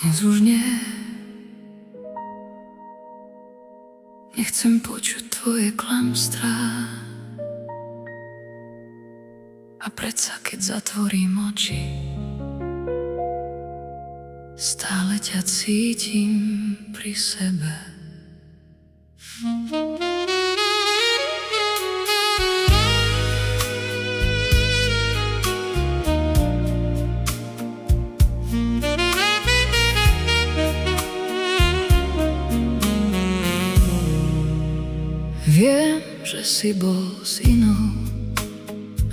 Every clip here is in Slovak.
Dnes už nie. Nechcem počuť tvoje klamstvá. A predsa, keď zatvorím oči, stále ťa cítim pri sebe. Viem, že si bol s inou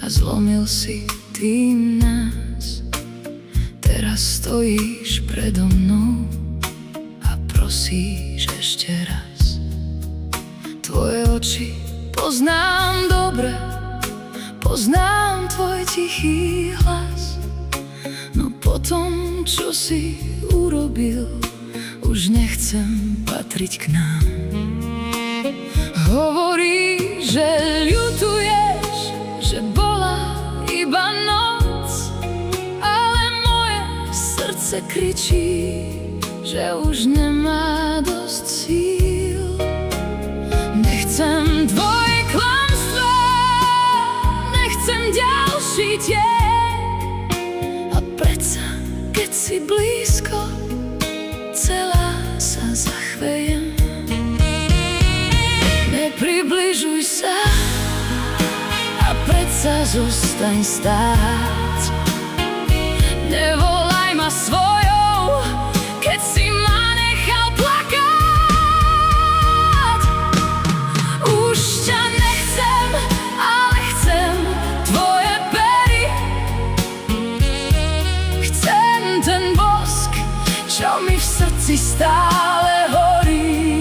a zlomil si tým nás. Teraz stojíš predo mnou a prosíš ešte raz. Tvoje oči poznám dobre, poznám tvoj tichý hlas. No potom, čo si urobil, už nechcem patriť k nám. Hovorí, že ľutuješ, že bola iba noc, ale moje srdce kričí, že už nemá dosť síl. Nechcem tvoje klamstvá, nechcem ďalší tieň. A predsa, keď si blízko, celá sa zachvejem. Nepribližuj sa a predsa zostaň stáť. Nevolaj ma svojou, keď si ma nechal plakať. Už ťa nechcem, ale chcem tvoje pery. Chcem ten bosk, čo mi v srdci stále horí.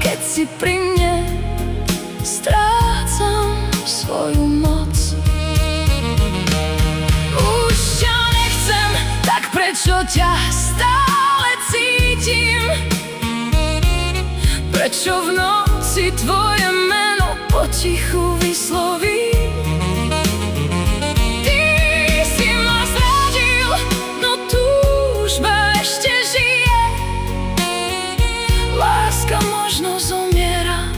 Keď si pri mne, strácam svoju moc. Už ťa nechcem, tak prečo ťa stále cítim? Prečo v noci tvoje meno potichu vyslovím? Ty si ma zradil, no túžba ešte žije. Láska možno zomiera,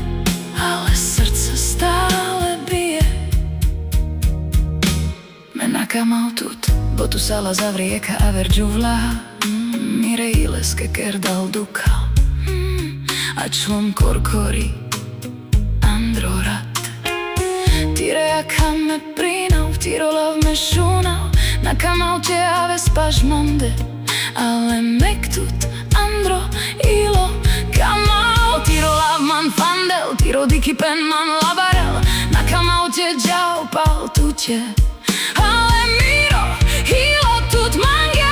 ale srdce stále bije. Menacamo tutto, bo tu sala zavrieka aver giuvla. Mireille skeker dal duka. A člom korkori androrat. Tire akamme prinau, tirola me šunau. Nakamau te ave spasmande, ale mektut andro ilo. Kamau, tiro lavman fandel, tiro dikipen man labarel. Nakamau te džau pal tutje, ale miro, hilo tut mangel.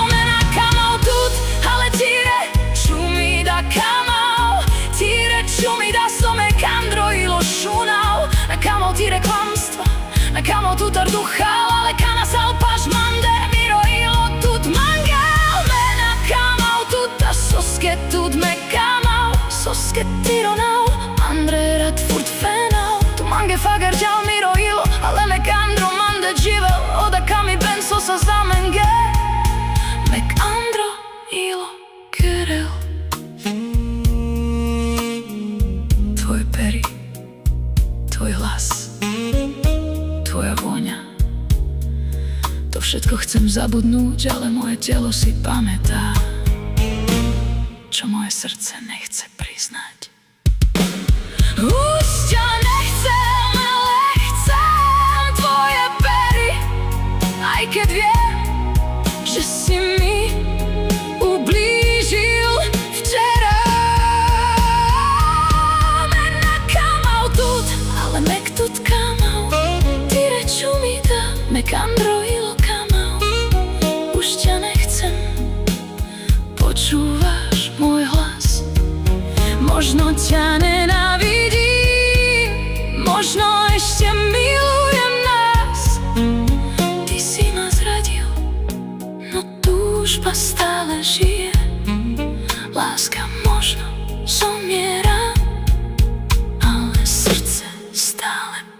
Menakamau tut, ale tire, čumi da kamau. Tire čumi da some kandro ilo šunau. Nakamau tire klamstva, nakamau tutar duchal, ale kana sal pašmande. Miro ilo tut mangel. Soske tut me kamau, soske tironau. Andre rat furt fenau. Tu mange fagar djal miro ilo, ale me kandro mande dživel. Oda kami ben sosa zamenge. Mek andro ilo kerel. Tvoj peri, tvoj hlas, tvoja vôňa. To všetko chcem zabudnúť, ale moje telo si pamätá, čo moje srdce nechce priznať. Už ťa nechcem, ale chcem tvoje pery. Aj keď viem, že si mi ublížil včera. Menakamau tut, ale mek tut kamau. Tire čumi da, mek andro ilo kamau. Už ťa nechcem, počúvaš môj hlas. Možno ťa nenávidím, možno ešte milujem nás. Ty si ma zradil, no túžba stále žije. Láska možno zomiera, ideálem.